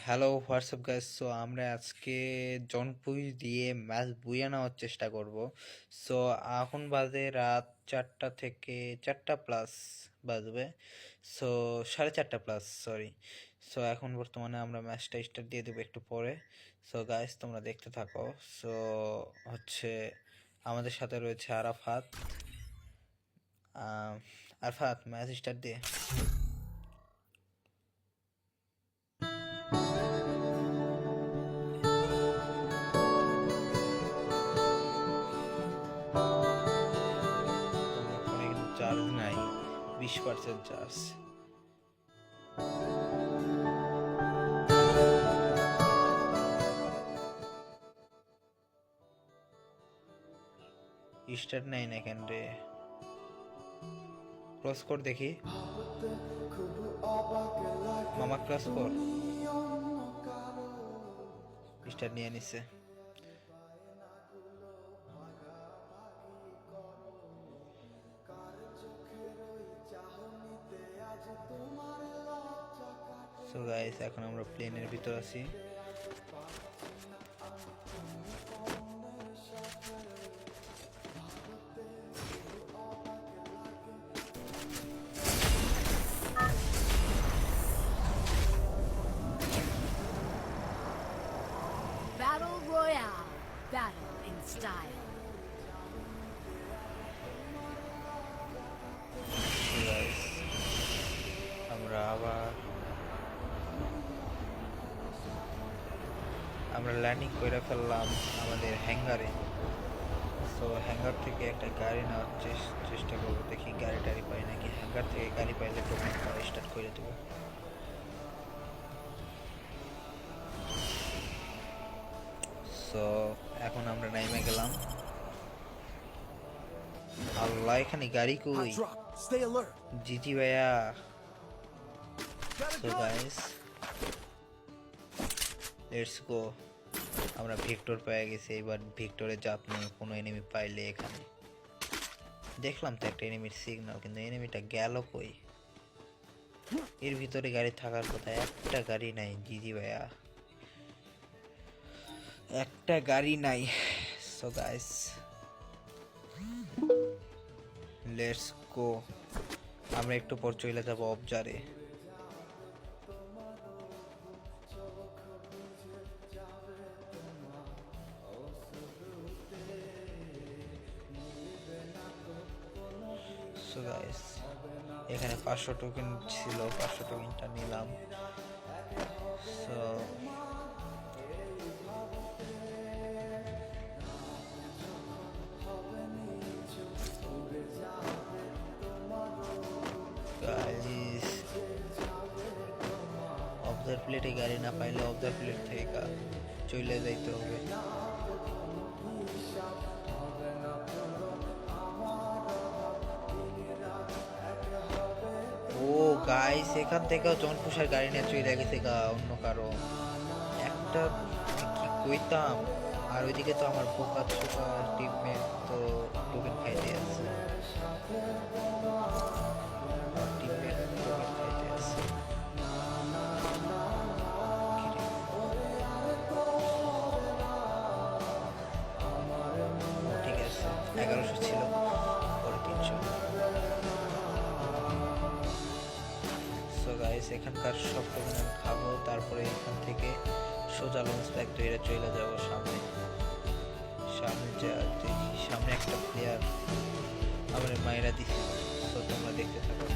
Hello WhatsApp guys. So আমরা আজকে জনপুই দিয়ে ম্যাচ বুইয়ে নেওয়ার চেষ্টা করব। সো এখন বাজে রাত 4টা থেকে 4টা প্লাস বাজবে। So 4:30 plus, sorry. সো এখন বর্তমানে আমরা ম্যাচটা স্টার্ট দিয়ে দেবো একটু পরে। সো গাইস তোমরা দেখতে থাকো। সো হচ্ছে আমাদের সাথে রয়েছে আরাফাত। আরাফাত, ম্যাচ স্টার্ট দিয়ে। তোমার ফোনে কিন্তু চার্জ নাই, 20% চার্জ। স্টার্ট নাই না কেন রে? ক্রস কর দেখি, মামা ক্রস কর। স্টার্ট নিয়ে নিচ্ছে। সো গাইস এখন আমরা প্লেনের ভিতর আছি। Battle Royale. Battle in style. So guys, আমরা ল্যান্ডিং করে ফেললাম আমাদের হ্যাঙ্গারে। সো হ্যাঙ্গার থেকে একটা গাড়ি নেওয়ার চেষ্টা করবো, দেখি গাড়ি টাড়ি পাই নাকি। হ্যাঙ্গার থেকে গাড়ি পাইলে টোকেন পাওয়া স্টার্ট করে দেবো। সো এখন আমরা নাইমে গেলাম। আল্লাহ, এখানে গাড়ি কই? জিজি ভাইয়া। So guys let's go. আমরা ভিক্টর পেয়ে গেছি। এবার ভিক্টরে জাপ নিয়ে কোনো এনিমি পাইলে এখানে দেখলাম তো একটা এনিমির সিগন্যাল, কিন্তু এনিমিটা গেল কই? এর ভিতরে গাড়ি থাকার কথা, একটা গাড়ি নাই। জিজি ভাইয়া, একটা গাড়ি নাই। So guys let's go. আমরা একটু পর চলে যাবো অবজারে। সো গাইস এখানে 500 টোকেন ছিল, 500 টোকেনটা নিলাম। সো গাইস অবজার প্লেটে গাড়ি না পাইলে অবজার প্লেট থেকে চলে যাইতে হবে। ও গাইস এখান থেকেও জনপুষার গাড়ি নিয়ে চলে গেছে গা অন্য কারো একটা। কি কইতাম। আর ওইদিকে তো আমার বোকা চোকা টিমমেট তো টোকেন খাইতে আছে। টিমমেট টোকেন খাইতে আছে। ঠিক আছে, 1100 ছিল, পরে 300। সো গাইস এখানকার সব টোকেন আমি খাবো, তারপরে এখান থেকে সোজা লঞ্চ ব্যাগ ধরে চলে যাবো সামনে। সামনে যা দেখি, সামনে একটা প্লেয়ার আমার মায়েরা দিছে। সো তোমরা দেখতে থাকো।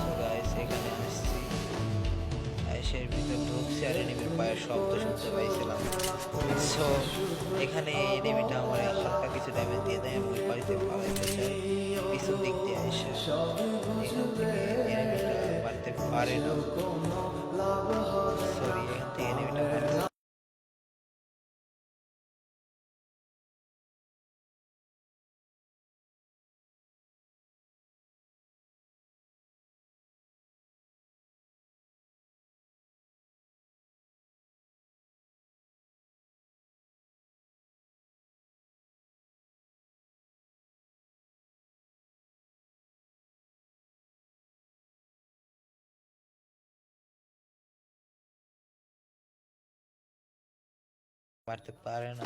সো গাইস এখানে আসছি, এসের ভিতর ঢুকছি আর এনিমির পায়ের শব্দ শুনতে পাইছিলাম। সো এখানে এনিমিটা আমার হালকা কিছু ড্যামেজ দিয়ে দেয়, আমি ওই বাড়িতে পালাইতে চাই। পিছন দিক দিয়ে এসে এখান থেকে এনিমিটা মারতে পারে না। সরি, এখান থেকে এনিমিটা মারতে মারতে পারে না।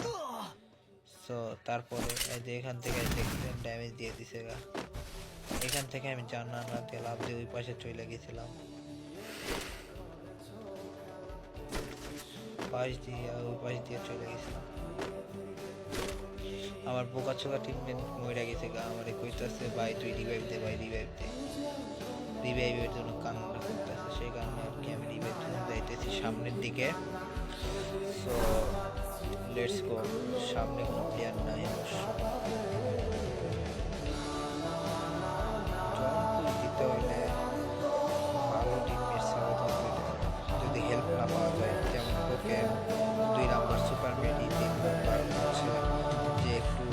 সো তারপরে এই যে এখান থেকে দেখছেন ড্যামেজ দিয়ে দিছে গা। এখান থেকে আমি জান্নাতে লাভ দিয়ে ওই পাশে চলে গেছিলাম, পাশ দিয়ে ওই পাশ দিয়ে চলে গেছিলাম। আমার বোকা ছোকা টিমমেট মরে গেছে গা, আমার কইতাছে ভাই তুই রিভাইভ দে, ভাই রিভাইভ দে, রিভাইভের জন্য কান্না করতেছে। সেই কারণে আর কি আমি রিভাইভ জন্য যাইতেছি সামনের দিকে। So let's go. সামনে কোনো প্লেয়ার নাই অবশ্য। জনপুর দিতে হইলে ভালো টিমমেট ছাড়া তো হইতে হবে। যদি হেল্প না পাওয়া যায়, যেমন টোকেন, 2 নাম্বার সুপার মেডি, 3 নাম্বার হচ্ছে যে একটু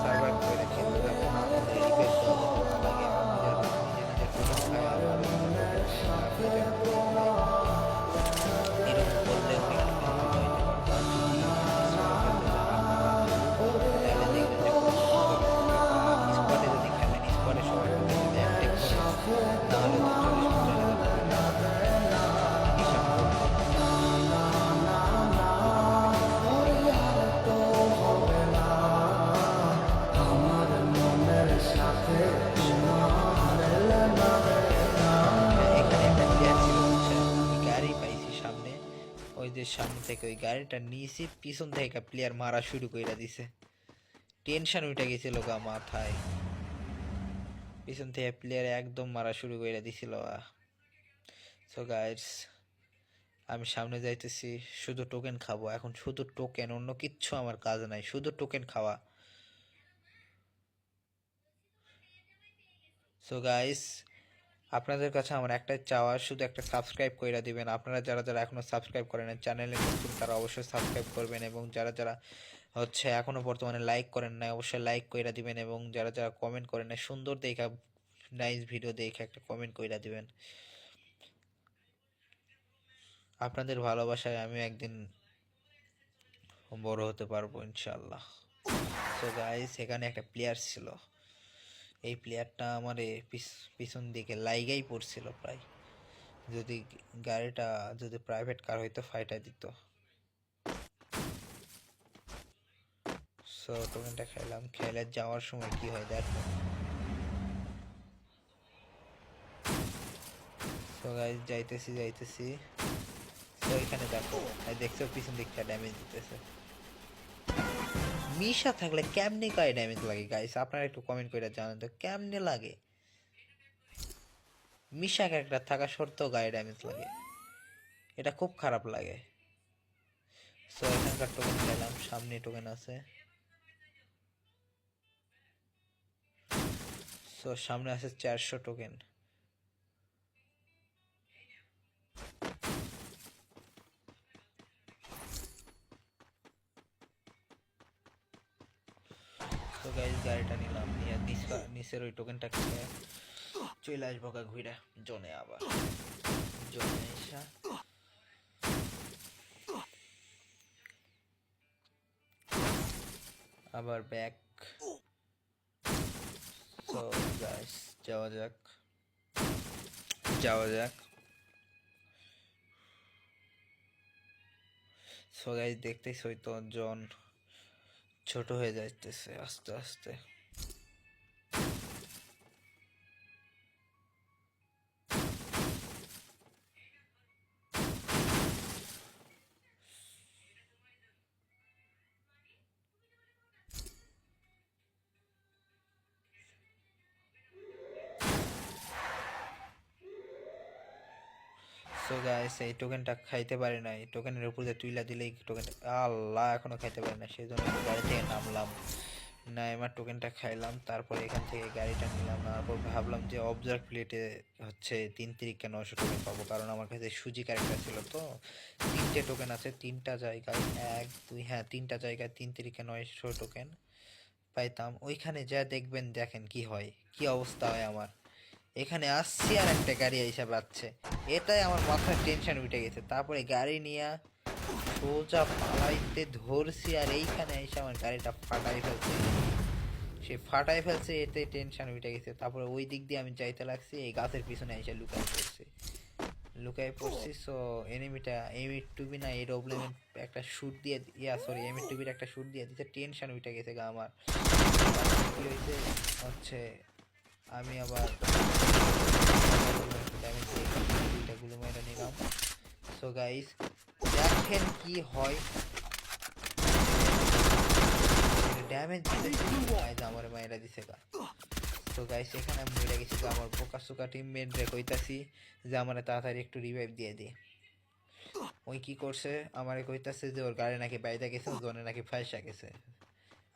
সার্ভাইভ করে খেলতে যাবো, না হলে রিপেয়ার দেওয়া যেতে না লাগে। আমার নিজে নিজে টোকেন খাই, আমার নিজের টোকেন খাই, এরকম করলে একটু ভালো হইতে পারতো। আর যদি তাহলে দেখবেন যে স্পটে যদি খেলেন, স্পটে সবাই টোকেন যদি অ্যাক্টিভ করে, তাহলে তো 40-50 হাজার হিসাব করতে। এখানে একটা প্লেয়ার ছিল বুঝছেন, আমি গাড়ি পাইছি সামনে, ওই যে সামনে থেকে ওই গাড়িটা নিয়েছি, পিছন থেকে প্লেয়ার মারা শুরু করে দিছে। টেনশন উঠে গেছিল গা মাথায়, পিছন থেকে প্লেয়ার একদম মারা শুরু করে দিছিল। সো গাইস, আমি সামনে যাইতেছি, শুধু টোকেন খাবো এখন, শুধু টোকেন, অন্য কিচ্ছু আমার কাজ নাই, শুধু টোকেন খাওয়া। সো গাইস, আপনাদের কাছে আমার একটাই চাওয়া, শুধু একটা সাবস্ক্রাইব করে দিবেন। আপনারা যারা যারা এখনো সাবস্ক্রাইব করেন না, চ্যানেলে নতুন, তারা অবশ্যই সাবস্ক্রাইব করবেন, এবং যারা যারা হচ্ছে এখনো বর্তমানে লাইক করেন না, অবশ্যই লাইক করে দিবেন, এবং যারা যারা কমেন্ট করেন না, সুন্দর দেখা নাইস ভিডিও দেখে একটা কমেন্ট করে দিবেন। আপনাদের ভালোবাসায় আমি একদিন বড় হতে পারবো ইনশাল্লাহ। সো গাইস, এখানে একটা প্লেয়ার ছিল, এই প্লেয়ারটা আমার পিছন দিকে লাইগাই পড়ছিল প্রায়, যদি গাড়িটা যদি প্রাইভেট কার হইতো ফাইটা দিত। সো টোকেনটা খেলাম, খেলে যাওয়ার সময় কি হয় দেখো। সো গাইস, যাইতেছি যাইতেছি। তো এখানে দেখো, দেখছো পিছন দিকটা ড্যামেজ দিতেছে। মিশা থাকলে কেমনে গায়ে ড্যামেজ লাগে গাইস, আপনারা একটু কমেন্ট করে জানান তো কেমনে লাগে। মিশা ক্যারেক্টার থাকা সত্ত্বেও গায়ে ড্যামেজ লাগে, এটা খুব খারাপ লাগে। সো এখানকার টোকেন খেলাম, সামনে টোকেন আছে। সো সামনে আছে 400 টোকেন। তো গাইস, গাড়িটা নিলাম, নিয়ে নিচের ওই টোকেনটা খেয়ে চলে আসবো গা ঘুরে জোনে। আবার জোনে এসা আবার ব্যাক। সো গাইস, যাওয়া যাক যাওয়া যাক। সো গাইস, দেখতেছই তো জন ছোট হয়ে যাইতেছে আস্তে আস্তে। সো গাইস, এই টোকেনটা খাইতে পারি না, এই টোকেনের উপর দিয়ে তুইলা দিলেই টোকেনটা, আল্লাহ, এখনো খাইতে পারি না, সেই জন্য গাড়ি থেকে নামলাম। না, এবার টোকেনটা খাইলাম, তারপর এখান থেকে গাড়িটা নিলাম, তারপর ভাবলাম যে অবজার্ভ প্লেটে হচ্ছে 3 900 টোকেন পাবো, কারণ আমার কাছে সুজি ক্যারেক্টার ছিল তো। 3টে টোকেন আছে, 3টা জায়গায়, 1 2, হ্যাঁ 3টা জায়গায় 3 900 টোকেন পাইতাম। ওইখানে যা দেখবেন, দেখেন কি হয়, কি অবস্থা হয় আমার। এখানে আসছি আর একটা গাড়ি এসে বাজছে, এটাই আমার মাথায় টেনশন উঠে গেছে। তারপরে গাড়ি নিয়ে সোজা পালাইতে ধরছি, আর এইখানে এসে আমার গাড়িটা ফাটাই ফেলছে, সে ফাটাই ফেলছে, এতে টেনশন উঠে গেছে। তারপরে ওই দিক দিয়ে আমি যাইতে লাগছি, এই গাছের পিছনে এসে লুকাই পড়ছি। লুকাই পড়ছি। সো এনিমিটা M8 না এরোপ্লেন একটা শুট দিয়ে সরি M8 একটা শুট দিয়ে দিতে টেনশন উঠে গেছে গা আমার। কি হয়েছে হচ্ছে আমি আবার ড্যামেজ দিয়ে দুইটা গুলো মেরে নিলাম। সো গাইস দেখেন কি হয়, ড্যামেজ দিতে আমার মায়েরা দিছে গা। তো গাইস এখানে আমি মরে গেছি গা, আমার পোকা সুকা টিমমেট রে কইতাছি যে আমারে তাড়াতাড়ি একটু রিভাইভ দিয়ে দে। ওই কি করছে আমারে কইতাছে যে ওর গাড়ি নাকি বাইরে গেছে, জোনে নাকি ফাইসা গেছে।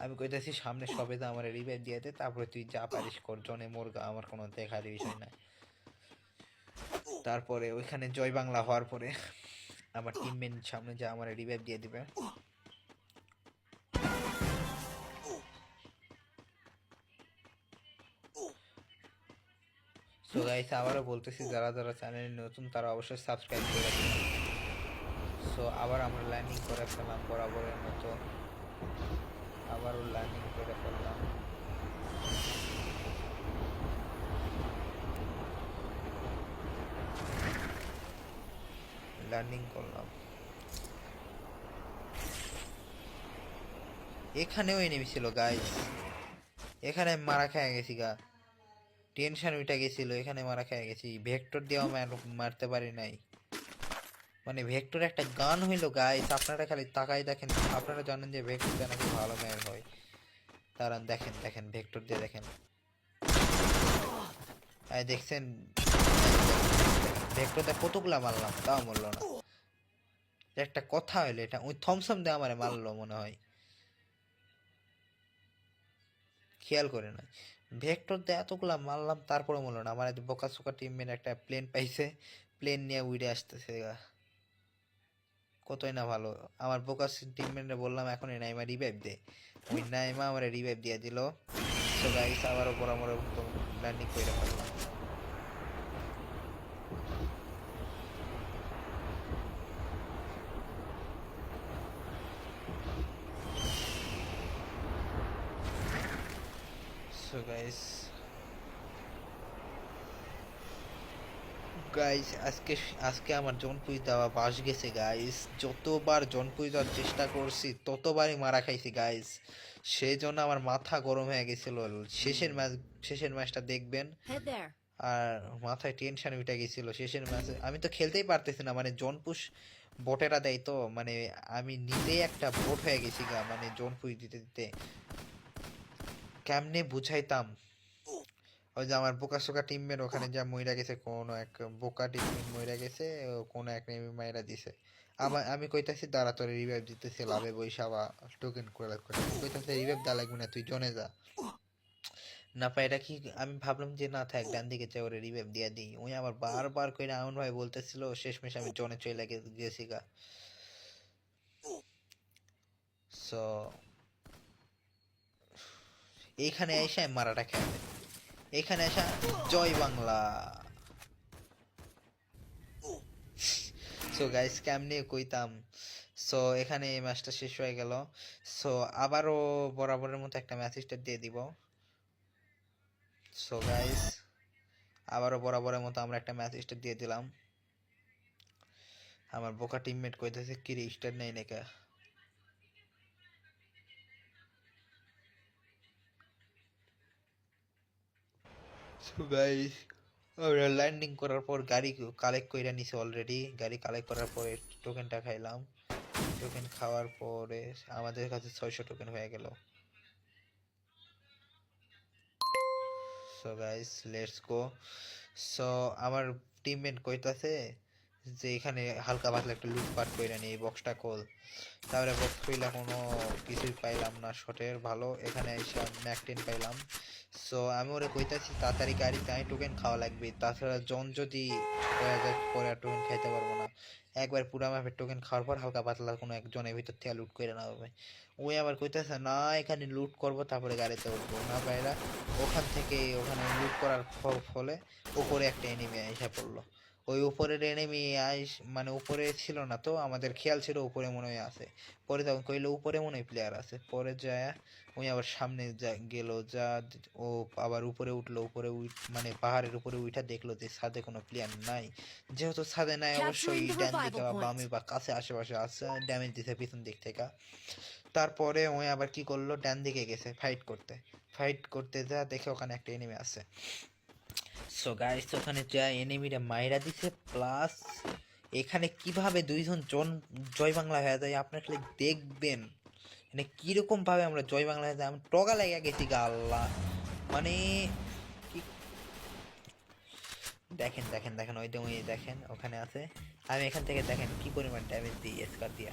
আমি কইতাছি সামনে সবে তো আমারে রিভাইভ দিয়ে দে, তারপরে তুই যা পারিস কর, জনে মোর গা, আমার কোনো দেখার বিষয় না। তারপরে ওইখানে জয় বাংলা হওয়ার পরে আমার টিমমেট সামনে যা আমারে রিভাইভ দিয়ে দিবে। সো গাইস আবারও বলতেছি যারা যারা চ্যানেলে নতুন তারা অবশ্যই সাবস্ক্রাইব করে রাখবেন। সো আবার আমরা ল্যান্ডিং করে ফেললাম বরাবরের মতো, আবারও ল্যান্ডিং করে ফেললাম। ল্যান্ডিং করলাম, এখানেও এনিমি ছিল গাইস, এখানে মারা খেয়ে গেছি গা, টেনশন উঠে গেছিল, এখানে মারা খেয়ে গেছি। ভেক্টর দিয়েও মারতে পারি নাই, মানে ভেক্টর একটা গান হইলো গাইস, আপনারা খালি তাকাই দেখেন, আপনারা জানেন যে ভেক্টর দিয়ে নাকি ভালো ম্যাচ হয়। তারা দেখেন দেখেন ভেক্টর দিয়ে দেখেন, দেখছেন ভেক্টর দিয়ে কতগুলা মারলাম তাও মরলো না। একটা কথা হইলো এটা, ওই থমসম দিয়ে আমারে মারলো মনে হয়, খেয়াল করে না। ভেক্টর দিয়ে এতগুলা মারলাম তারপরে মরলো না। আমার বোকা সোকা টিমমেট একটা প্লেন পাইছে, প্লেন নিয়ে উড়ে আসতেছে গা, কতই না ভালো। আমার বোকা টিমমেটে বললাম এখন নাইমা রিভাইভ দে, ওই নাইমা আমার রিভাইভ দিয়ে দিল। সো গাইস আবারও বরাবর ল্যান্ডিং করে ফেললাম। সো গাইস গাইস আজকে আজকে আমার জনপুই দেওয়া বাস গেছে গাইস, যতবার জনপুই দেওয়ার চেষ্টা করছি ততবারই মারা খাইছি গাইস, সেই জন্য আমার মাথা গরম হয়ে গেছিল। শেষের ম্যাচটা দেখবেন, Head there. আর মাথায় টেনশন উঠে গেছিল শেষের ম্যাচে, আমি তো খেলতেই পারতেছি না, মানে জোনপুশ বটেরা দেয় তো, মানে আমি নিজেই একটা বট হয়ে গেছি গা, মানে জোনপুশ দিতে দিতে কেমনে বুঝাইতাম। ওই যে আমার বোকা সোকা টিমমেট ওখানে যা মইরা গেছে, কোনো এক বোকা টিমমেট মইরা গেছে, কোনো এক নেমে মাইরা দিছে। আমি কইতাছি দাঁড়া তোর রিভাইভ দিতেছে, লাভে বৈশা বা টোকেন করে কইতাছে রিভাইভ দেওয়া লাগবে না, তুই জনে যা। না পাই এটা কি, আমি ভাবলাম যে না থাক ডান দিকে চাই ওরে রিভাইভ দিয়া দিই, ওই আমার বারবার কইরা এমন ভাই বলতেছিল, শেষমেশ আমি জনে চলে গেছি গা। সো এইখানে এসে মারাটা খেলে, এখানে এসে জয় বাংলা। সো গাইস কেমনে কইতাম। সো এখানে এই ম্যাচটা শেষ হয়ে গেল। সো আবারও বরাবরের মতো একটা ম্যাচ স্টার্ট দিয়ে দিব। সো গাইস আবারও বরাবরের মতো আমরা একটা ম্যাচ স্টার্ট দিয়ে দিলাম। আমার বোকা টিমমেট কইতেছে কি রে স্টার্ট নেই নাকি। সো গাইস আমরা ল্যান্ডিং করার পর গাড়ি কালেক্ট কইরা নিছি অলরেডি, গাড়ি কালেক্ট করার পরে টোকেনটা খাইলাম, টোকেন খাওয়ার পরে আমাদের কাছে 600 টোকেন হয়ে গেল। So guys let's go. So আমার টিমমেট কইতাছে যে এখানে হালকা পাতলা একটা লুটপাট কইরা নি, এই বক্সটা খোল। তারপরে বক্স খুইলা কোনো কিছুই পাইলাম না শটের ভালো, এখানে এসে ম্যাক 10 পাইলাম। সো আমি ওরে কইতাছি তাড়াতাড়ি গাড়িতে আমি টোকেন খাওয়া লাগবে, তাছাড়া জন যদি হয়ে যায় পরে আর টোকেন খাইতে পারবো না। একবার পুরা ম্যাপের টোকেন খাওয়ার পর হালকা পাতলা কোনো একজনের ভিতর থেকে লুট করে নেওয়া হবে। ওই আবার কইতাছে না এখানে লুট করবো তারপরে গাড়িতে উঠবো না পায়রা। ওখানে লুট করার ফলে উপরে একটা এনিমি এসে পড়লো, ওই উপরের এনিমি মানে উপরে ছিল না, তো আমাদের খেয়াল ছিল উপরে মনে হয় আছে। পরে তখন কইলো উপরে মনে হয় প্লেয়ার আছে, পরে যায় ওই আবার সামনে গেল, যা ও আবার উপরে উঠলো, মানে পাহাড়ের উপরে উঠা দেখলো যে ছাদে কোনো প্লেয়ার নাই। যেহেতু ছাদে নাই, অবশ্যই Capturing the ডান দিকে revival বা point. বামে বা কাছে আশেপাশে আছে, ড্যামেজ দিছে পিছন দিক থেকে। তারপরে ওই আবার কি করলো, ডান দিকে গেছে ফাইট করতে যা দেখে ওখানে একটা এনিমি আছে। সো গাইস ওখানে যা এনিমিরা মাইরা দিছে, প্লাস এখানে কিভাবে দুইজন জয় বাংলা হয়ে যায় আপনার খালি দেখবেন। মানে কিরকম ভাবে আমরা জয় বাংলা হয়ে যায়, আমি টগা লেগে গেছি গা আল্লাহ। মানে কি, দেখেন দেখেন দেখেন ওই দেখেন ওখানে আছে। আমি এখান থেকে দেখেন কি পরিমাণ ড্যামেজ দিই স্কার দিয়া।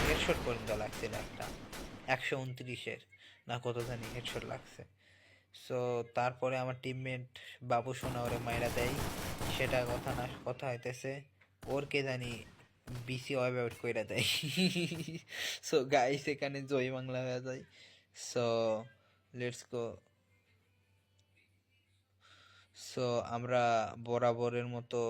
হেডশট পর্যন্ত লাগছিল একটা, 129-এর না কত জানি হেডশট লাগছে। সো তারপরে আমার টিমমেট বাবু সোনা ওরে মাইরা দেয়, সেটা কথা না, কথা হইতেছে ওর কে জানি বিসি ওয়েব আউট কইরা দেয়। সো গাইস এখানে জয় বাংলা হয়ে যায়। So let's go. সো আমরা বরাবরের মতো